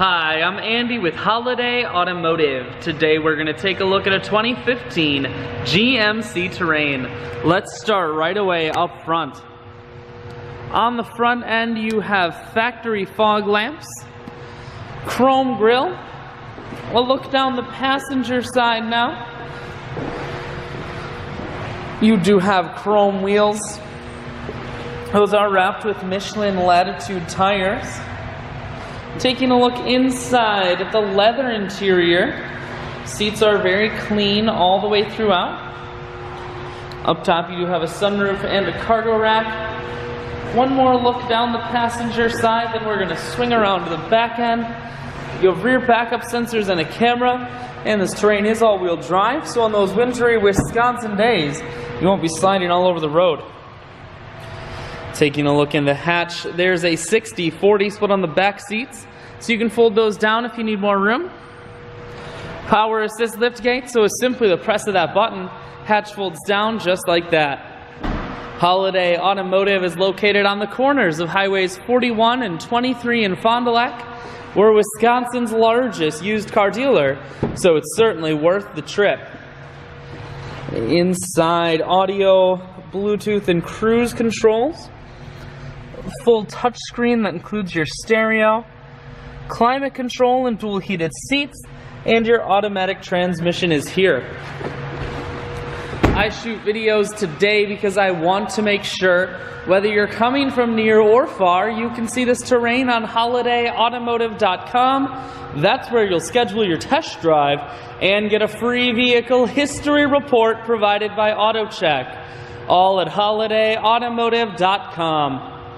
Hi, I'm Andy with Holiday Automotive. Today we're going to take a look at a 2015 GMC Terrain. Let's start right away up front. On the front end you have factory fog lamps, chrome grille. We'll look down the passenger side now. You do have chrome wheels. Those are wrapped with Michelin Latitude tires. Taking a look inside at the leather interior, seats are very clean all the way throughout. Up top you do have a sunroof and a cargo rack. One more look down the passenger side, then we're going to swing around to the back end. You have rear backup sensors and a camera, and this Terrain is all-wheel drive, so on those wintry Wisconsin days, you won't be sliding all over the road. Taking a look in the hatch, there's a 60-40 split on the back seats, so you can fold those down if you need more room. Power assist lift gate, so it's simply the press of that button, hatch folds down just like that. Holiday Automotive is located on the corners of highways 41 and 23 in Fond du Lac. We're Wisconsin's largest used car dealer, so it's certainly worth the trip. Inside, audio, Bluetooth, and cruise controls. Full touchscreen that includes your stereo, climate control and dual heated seats, and your automatic transmission is here. I shoot videos today because I want to make sure whether you're coming from near or far, you can see this Terrain on holidayautomotive.com. That's where you'll schedule your test drive and get a free vehicle history report provided by AutoCheck. All at holidayautomotive.com.